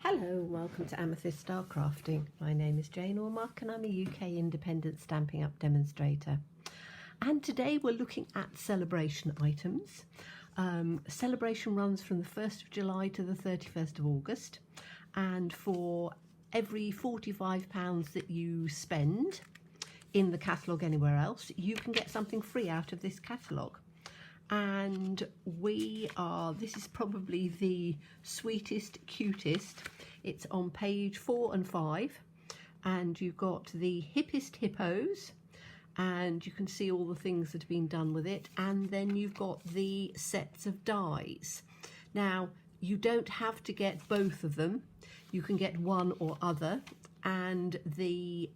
Hello, welcome to Amethyst Star Crafting. My name is Jane Ormark and I'm a UK independent Stampin' Up demonstrator. And today we're looking at Saleabration items. Saleabration runs from the 1st of July to the 31st of August. And for every £45 that you spend in the catalogue anywhere else, you can get something free out of this catalogue. And this is probably the sweetest, cutest. It's on page 4 and 5, and you've got the hippest hippos, and you can see all the things that have been done with it, and then you've got the sets of dies. Now, you don't have to get both of them. You can get one or other, and the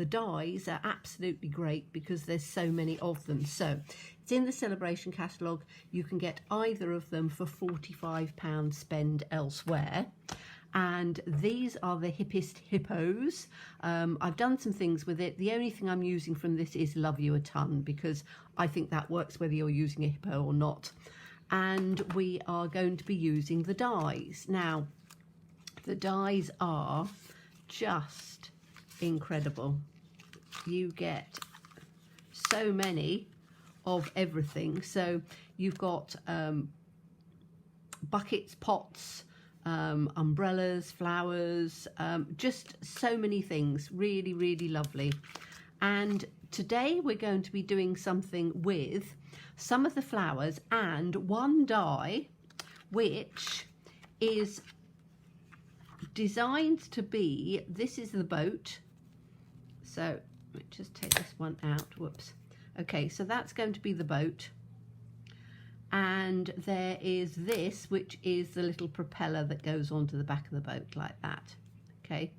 dies are absolutely great because there's so many of them. So it's in the Saleabration catalogue. You can get either of them for £45 spend elsewhere. And these are the hippest hippos. I've done some things with it. The only thing I'm using from this is Love You a Ton, because I think that works whether you're using a hippo or not. And we are going to be using the dies. Now, the dies are just incredible. You get so many of everything. So you've got buckets, pots, umbrellas, flowers, just so many things. Really, really lovely. And today we're going to be doing something with some of the flowers and one die which is designed to be, this is the boat. So let me just take this one out. Whoops. Okay, so that's going to be the boat. And there is this, which is the little propeller that goes onto the back of the boat like that. Okay,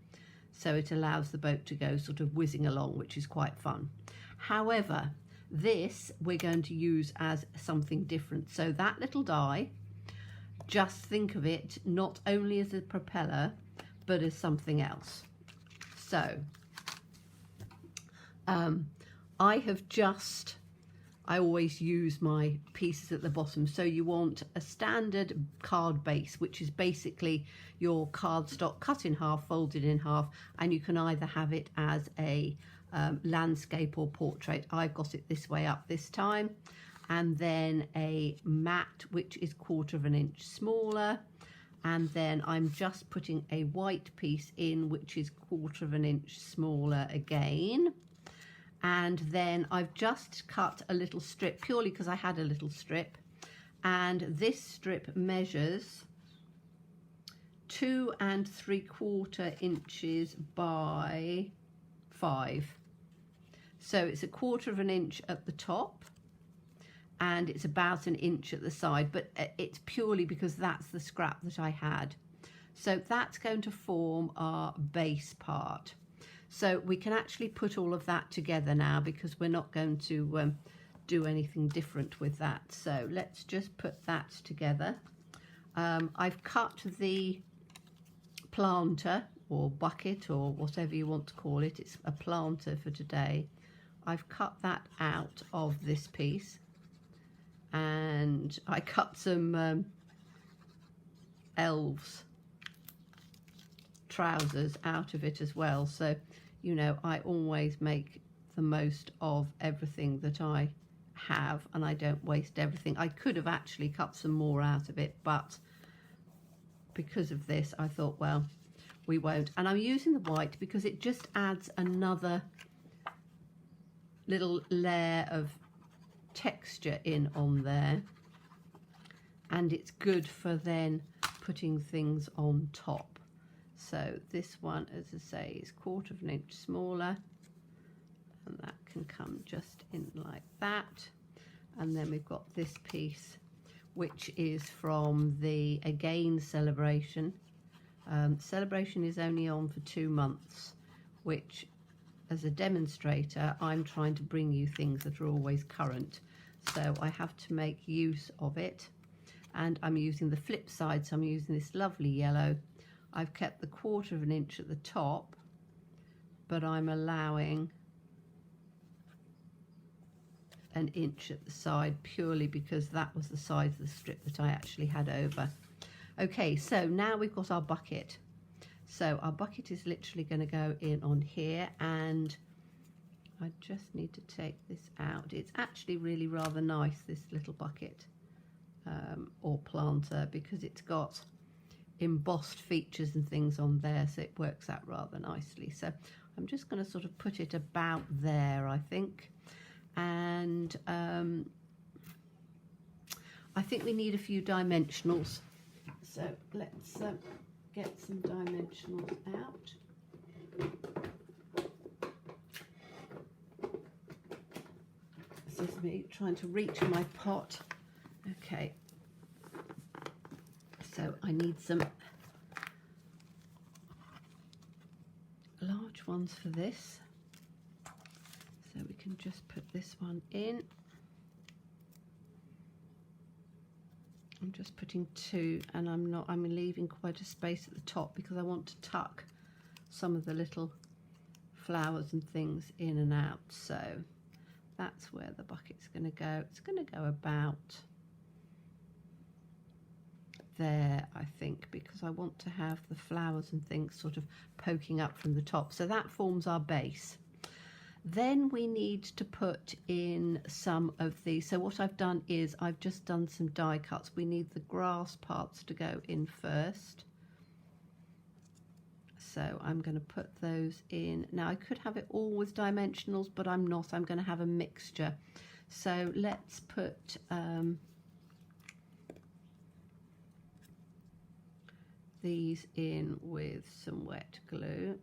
so it allows the boat to go sort of whizzing along, which is quite fun. However, this we're going to use as something different. So that little die, just think of it not only as a propeller, but as something else. So I always use my pieces at the bottom. So you want a standard card base, which is basically your cardstock cut in half, folded in half, and you can either have it as a landscape or portrait. I've got it this way up this time. And then a mat, which is 1/4 inch smaller. And then I'm just putting a white piece in, which is 1/4 inch smaller again. And then I've just cut a little strip, purely because I had a little strip. And this strip measures 2 3/4 inches by 5. So it's 1/4 inch at the top, and it's about 1 inch at the side, but it's purely because that's the scrap that I had. So that's going to form our base part. So we can actually put all of that together now, because we're not going to do anything different with that. So let's just put that together. I've cut the planter or bucket or whatever you want to call it. It's a planter for today. I've cut that out of this piece. And I cut some elves trousers out of it as well. So, you know, I always make the most of everything that I have, and I don't waste everything. I could have actually cut some more out of it, but because of this, I thought, well, we won't. And I'm using the white because it just adds another little layer of texture in on there, and it's good for then putting things on top. So this one, as I say, is 1/4 inch smaller, and that can come just in like that. And then we've got this piece, which is from the, again, Saleabration. Saleabration is only on for 2 months, which, as a demonstrator, I'm trying to bring you things that are always current. So I have to make use of it. And I'm using the flip side, so I'm using this lovely yellow. I've kept the 1/4 inch at the top, but I'm allowing 1 inch at the side, purely because that was the size of the strip that I actually had over. Okay, so now we've got our bucket. So our bucket is literally going to go in on here, and I just need to take this out. It's actually really rather nice, this little bucket or planter, because it's got embossed features and things on there, so it works out rather nicely. So I'm just going to sort of put it about there, I think. And I think we need a few dimensionals. So let's get some dimensionals out. This is me trying to reach my pot. Okay. So I need some large ones for this. So we can just put this one in. I'm just putting 2, and I'm leaving quite a space at the top because I want to tuck some of the little flowers and things in and out. So that's where the bucket's going to go. It's going to go about there, I think, because I want to have the flowers and things sort of poking up from the top. So that forms our base. Then we need to put in some of these. So what I've done is I've just done some die cuts. We need the grass parts to go in first. So I'm going to put those in. Now I could have it all with dimensionals, but I'm not. I'm going to have a mixture. So let's put these in with some wet glue.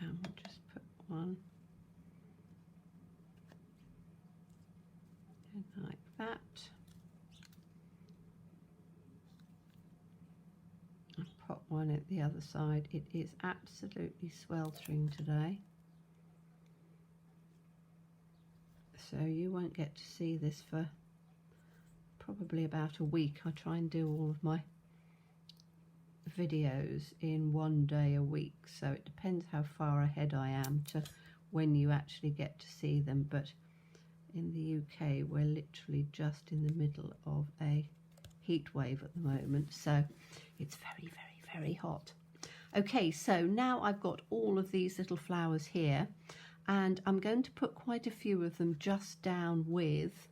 And we'll just put one in like that. I'll put one at the other side. It is absolutely sweltering today, so you won't get to see this for probably about a week. I try and do all of my videos in one day a week, so it depends how far ahead I am to when you actually get to see them. But in the UK we're literally just in the middle of a heat wave at the moment, so it's very, very, very hot. Okay, so now I've got all of these little flowers here, and I'm going to put quite a few of them just down with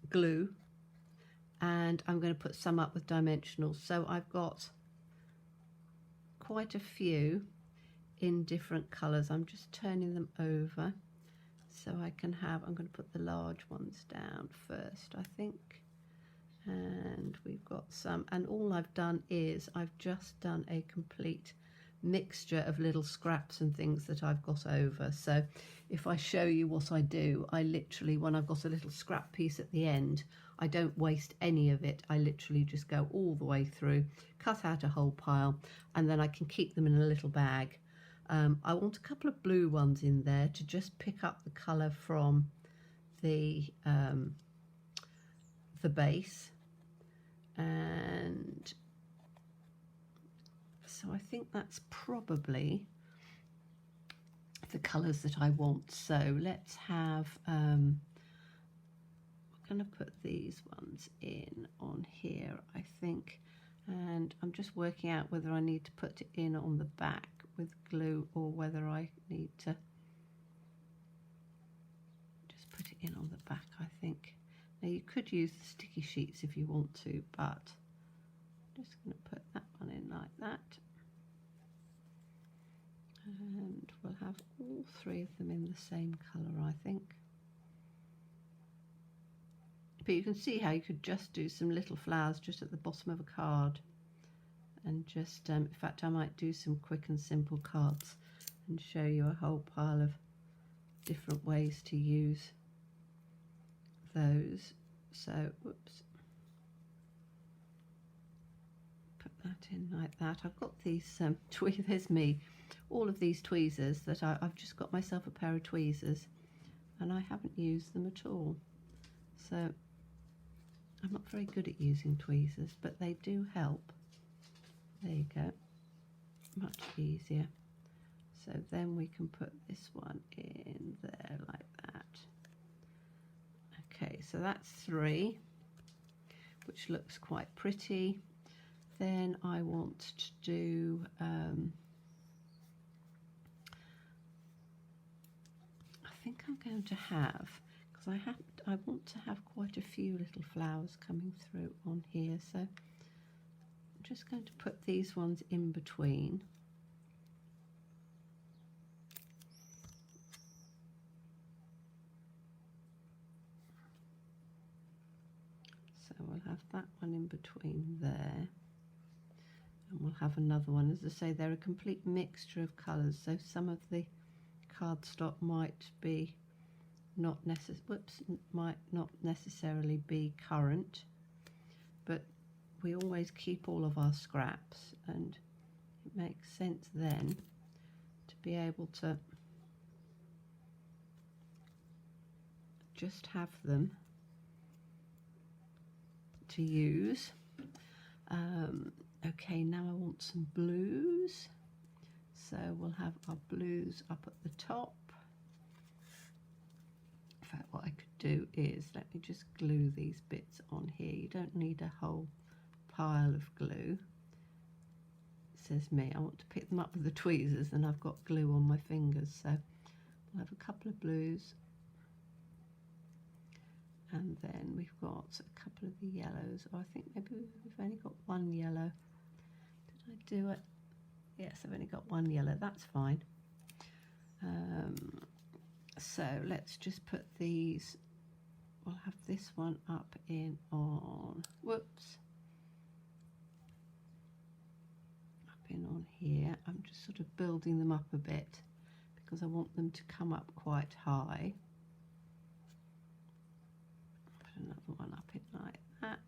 glue, and I'm going to put some up with dimensionals. So I've got quite a few in different colours. I'm just turning them over so I can have, I'm going to put the large ones down first, I think. And we've got some, and all I've done is I've just done a complete mixture of little scraps and things that I've got over. So if I show you what I do, I literally, when I've got a little scrap piece at the end, I don't waste any of it. I literally just go all the way through, cut out a whole pile, and then I can keep them in a little bag. I want a couple of blue ones in there to just pick up the colour from the base. And so I think that's probably the colours that I want. So let's have, I'm going to put these ones in on here, I think. And I'm just working out whether I need to put it in on the back with glue or whether I need to just put it in on the back, I think. Now you could use the sticky sheets if you want to, but I'm just going to put that one in like that. And we'll have all 3 of them in the same colour, I think. But you can see how you could just do some little flowers just at the bottom of a card. And just, in fact, I might do some quick and simple cards and show you a whole pile of different ways to use those. So, whoops. Put that in like that. I've got these, there's me, all of these tweezers that I've just got myself a pair of tweezers and I haven't used them at all. So, I'm not very good at using tweezers, but they do help. There you go, much easier. So then we can put this one in there like that. Okay, so that's 3, which looks quite pretty. Then I want to do I think I'm going to have, because I want to have quite a few little flowers coming through on here, so I'm just going to put these ones in between. So we'll have that one in between there, and we'll have another one. As I say, they're a complete mixture of colours, so some of the cardstock might not necessarily be currant, but we always keep all of our scraps, and it makes sense then to be able to just have them to use. Okay, now I want some blues, so we'll have our blues up at the top. In fact, what I could do is, let me just glue these bits on here. You don't need a whole pile of glue. It says me, I want to pick them up with the tweezers and I've got glue on my fingers, so we'll have a couple of blues, and then we've got a couple of the yellows, or I think maybe we've only got one yellow. Did I do it? Yes, I've only got one yellow, that's fine. So let's just put these, we'll have this one up in on, whoops, up in on here. I'm just sort of building them up a bit because I want them to come up quite high. Put another one up in like that.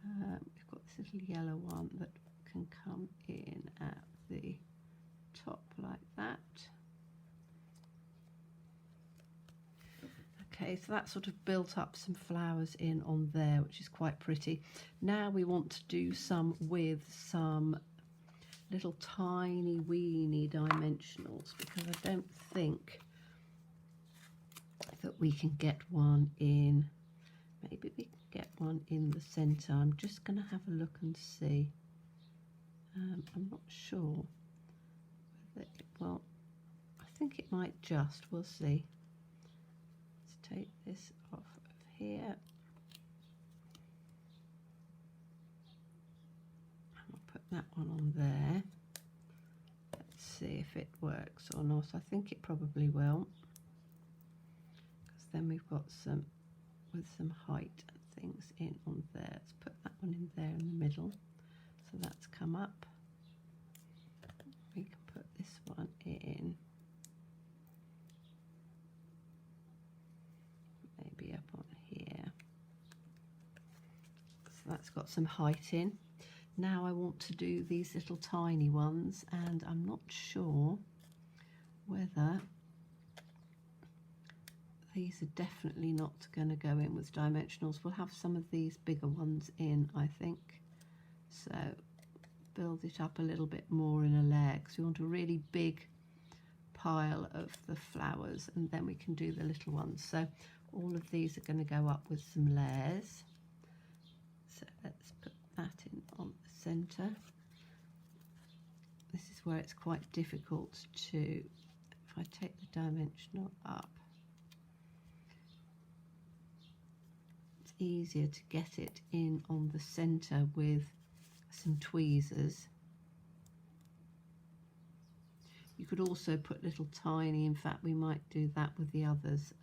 We've got this little yellow one that can come in at the top like that. Okay, so that sort of built up some flowers in on there, which is quite pretty. Now we want to do some with some little tiny weeny dimensionals, because I don't think that we can get one in, maybe we can get one in the centre. I'm just going to have a look and see. I'm not sure whether it, well, I think it might just, we'll see. Let's take this off of here. I'll put that one on there. Let's see if it works or not. I think it probably will, because then we've got some with some height and things in on there. Let's put that one in there in the middle. So that's come up. We can put this one in, maybe up on here. So that's got some height in. Now I want to do these little tiny ones, and I'm not sure whether these are definitely not going to go in with dimensionals. We'll have some of these bigger ones in, I think. So build it up a little bit more in a layer, because we want a really big pile of the flowers, and then we can do the little ones. So all of these are going to go up with some layers. So let's put that in on the centre. This is where it's quite difficult to, if I take the dimensional up, it's easier to get it in on the centre with some tweezers. You could also put little tiny, in fact we might do that with the others,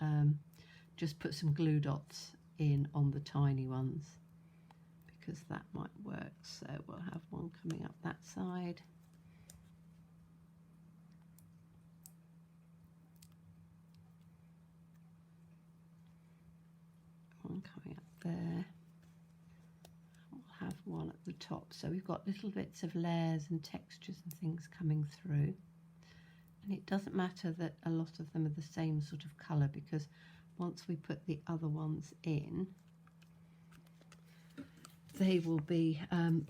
just put some glue dots in on the tiny ones, because that might work. So we'll have one coming up that side, one coming up there, have one at the top. So we've got little bits of layers and textures and things coming through, and it doesn't matter that a lot of them are the same sort of colour, because once we put the other ones in, they will be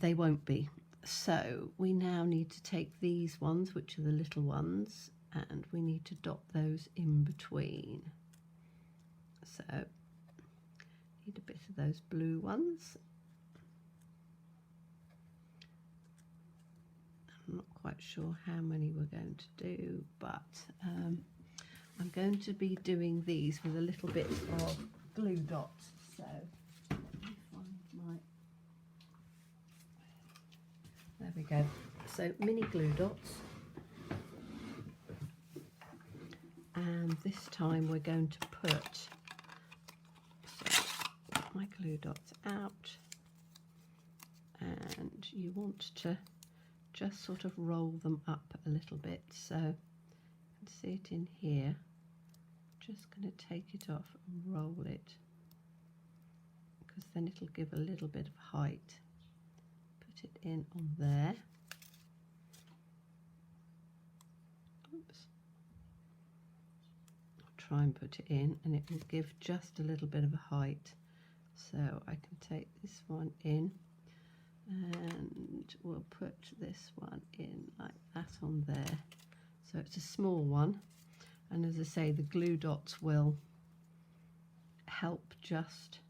they won't be. So we now need to take these ones, which are the little ones, and we need to dot those in between. So to those blue ones. I'm not quite sure how many we're going to do, but I'm going to be doing these with a little bit of glue dots. So let me find my, there we go. So mini glue dots. And this time we're going to put, so my glue dots out, and you want to just sort of roll them up a little bit, so you can see it in here. Just going to take it off and roll it, because then it'll give a little bit of height. Put it in on there. Oops. I'll try and put it in, and it will give just a little bit of a height. So I can take this one in, and we'll put this one in like that on there. So it's a small one, and as I say, the glue dots will help just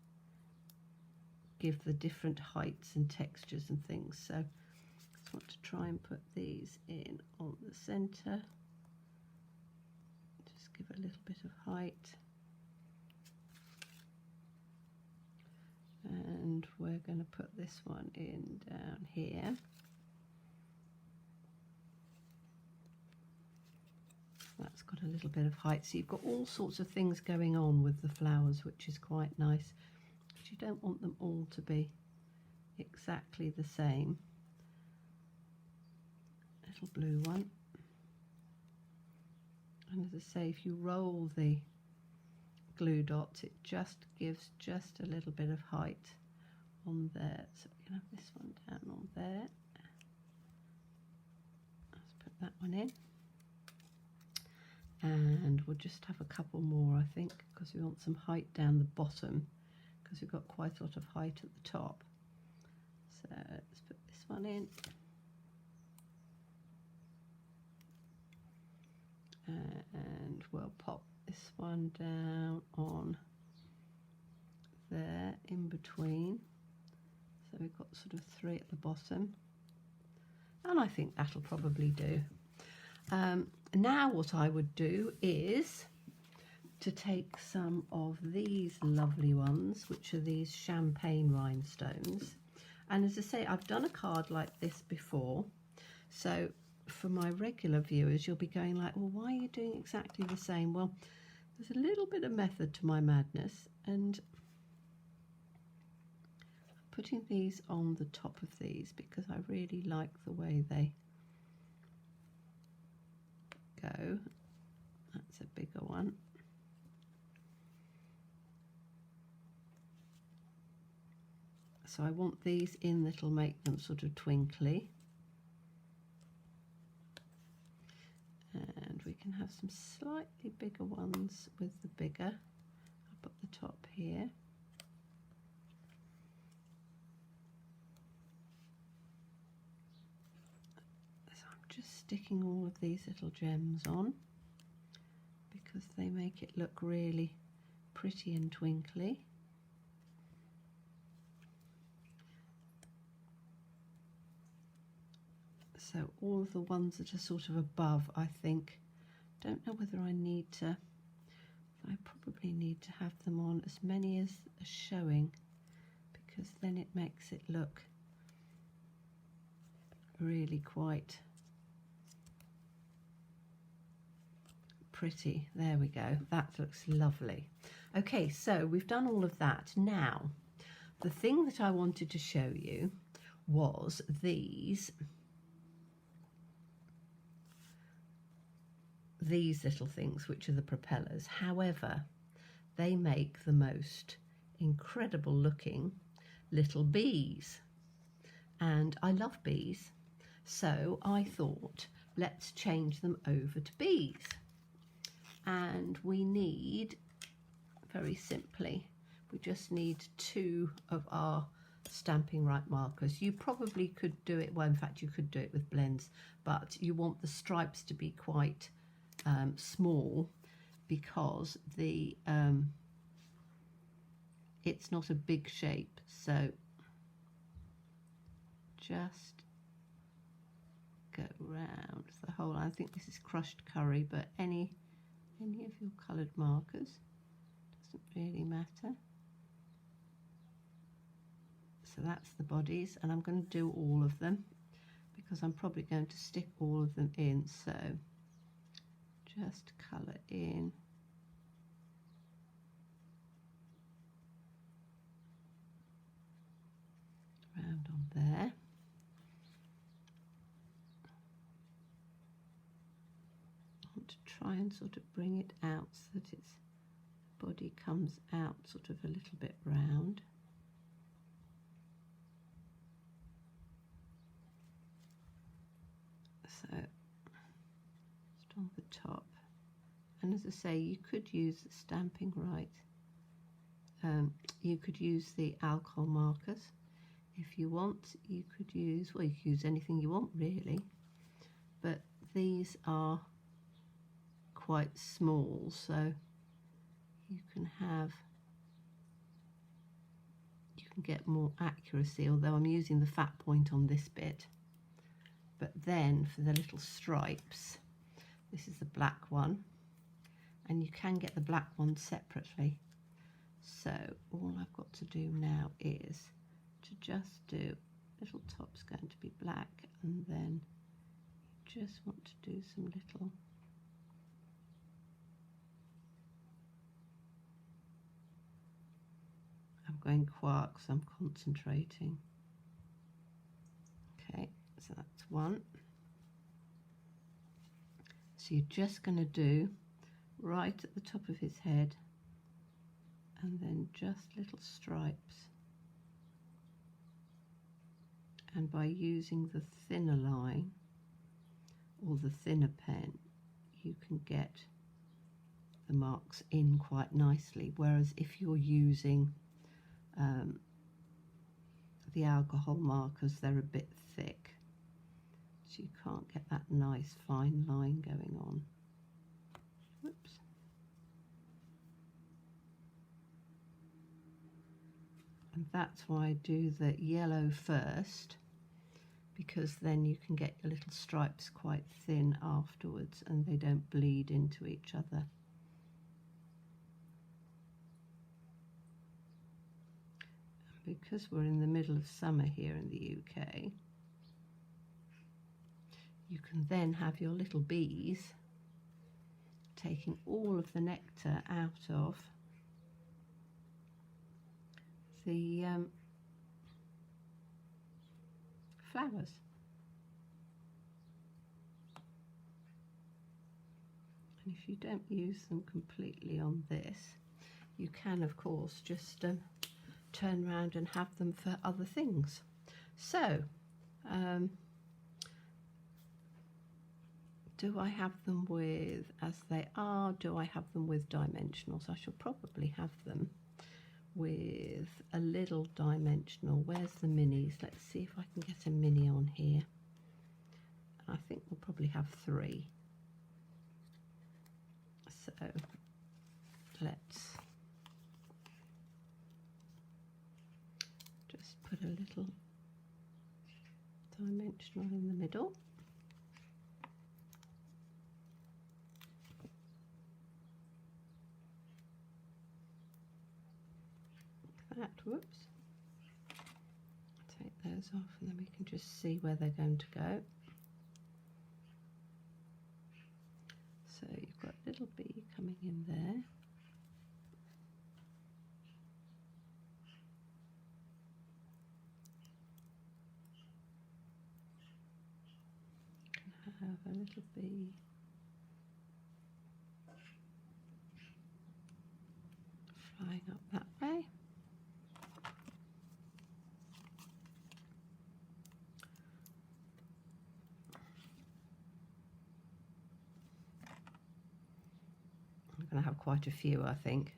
give the different heights and textures and things. So I just want to try and put these in on the center. Just give a little bit of height. And we're going to put this one in down here. That's got a little bit of height, so you've got all sorts of things going on with the flowers, which is quite nice, but you don't want them all to be exactly the same. Little blue one, and as I say, if you roll the glue dots, it just gives just a little bit of height on there. So we can have this one down on there. Let's put that one in, and we'll just have a couple more, I think, because we want some height down the bottom, because we've got quite a lot of height at the top. So let's put this one in, and we'll pop this one down on there in between. So we've got sort of 3 at the bottom, and I think that'll probably do. Now what I would do is to take some of these lovely ones, which are these champagne rhinestones, and as I say, I've done a card like this before, so for my regular viewers you'll be going like, well, why are you doing exactly the same? Well, there's a little bit of method to my madness, and I'm putting these on the top of these because I really like the way they go. That's a bigger one. So I want these in that'll make them sort of twinkly. And we can have some slightly bigger ones with the bigger up at the top here. So I'm just sticking all of these little gems on because they make it look really pretty and twinkly. So all of the ones that are sort of above, I think, don't know whether I need to, I probably need to have them on as many as are showing, because then it makes it look really quite pretty. There we go, that looks lovely. Okay, so we've done all of that. Now, the thing that I wanted to show you was these little things, which are the propellers. However, they make the most incredible looking little bees, and I love bees, so I thought, let's change them over to bees. And we need, very simply, we just need 2 of our Stampin' Right markers. You probably could do it, well, in fact you could do it with blends, but you want the stripes to be quite small, because the it's not a big shape, so just go round the whole. I think this is crushed curry, but any of your coloured markers, doesn't really matter. So that's the bodies, and I'm going to do all of them because I'm probably going to stick all of them in. So just colour in round on there. I want to try and sort of bring it out so that its body comes out sort of a little bit round. So just on the top, and as I say, you could use the stamping right. You could use the alcohol markers if you want. You could use, well, you could use anything you want really, but these are quite small, so you can get more accuracy, although I'm using the fat point on this bit. But then for the little stripes, this is the black one, and you can get the black one separately. So all I've got to do now is to just do, little top's going to be black, and then you just want to do some little I'm going quiet because I'm concentrating. Okay, so that's one. So you're just going to do right at the top of his head, and then just little stripes. And by using the thinner line or the thinner pen, you can get the marks in quite nicely, whereas if you're using the alcohol markers, they're a bit thick, so you can't get that nice fine line going on. Whoops. And that's why I do the yellow first, because then you can get your little stripes quite thin afterwards and they don't bleed into each other. Because we're in the middle of summer here in the UK, you can then have your little bees taking all of the nectar out of the flowers. And if you don't use them completely on this, you can of course just turn around and have them for other things. So do I have them with as they are? Do I have them with dimensionals? I shall probably have them with a little dimensional. Where's the minis? Let's see if I can get a mini on here. I think we'll probably have 3. So let's just put a little dimensional in the middle. That, whoops. Take those off and then we can just see where they're going to go. So you've got a little bee coming in there. You can have a little bee flying up that way. I'm going to have quite a few, I think.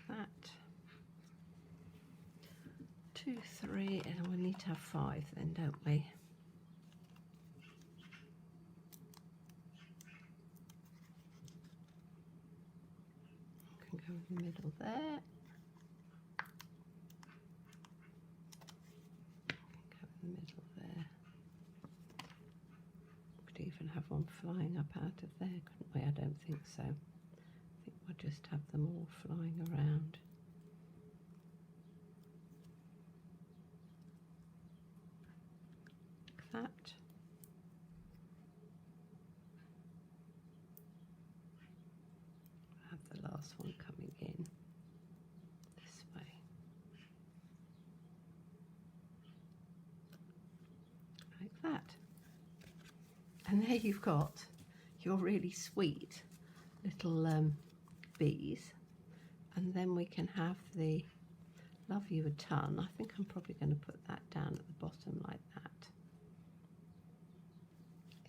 That 2, 3, and we need to have 5 then, don't we? Go in the middle there. Go in the middle there. Could even have one flying up out of there, couldn't we? I don't think so. I think we'll just have them all flying around. Like that. Have the last one coming in this way. Like that. And there you've got your really sweet little bees. And then we can have the Love You a Ton. I think I'm probably going to put that down at the bottom like that.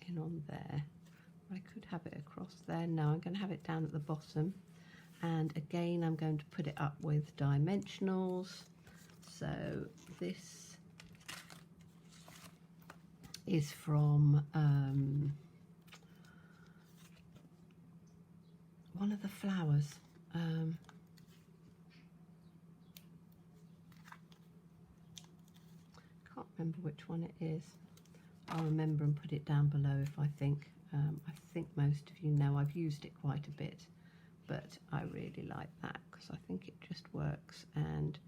In on there. I could have it across there. No, I'm going to have it down at the bottom. And again, I'm going to put it up with dimensionals. So this is from one of the flowers. Can't remember which one it is. I'll remember and put it down below if I think. I think most of you know I've used it quite a bit, but I really like that because I think it just works, and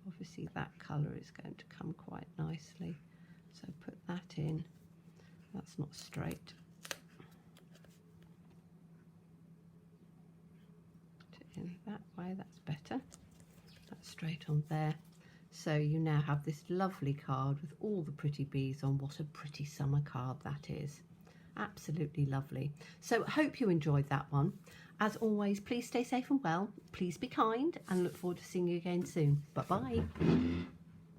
obviously that colour is going to come quite nicely. So put that in. That's not straight. Put it in that way, that's better. That's straight on there. So you now have this lovely card with all the pretty bees on. What a pretty summer card that is. Absolutely lovely. So hope you enjoyed that one. As always, please stay safe and well. Please be kind, and look forward to seeing you again soon. Bye-bye.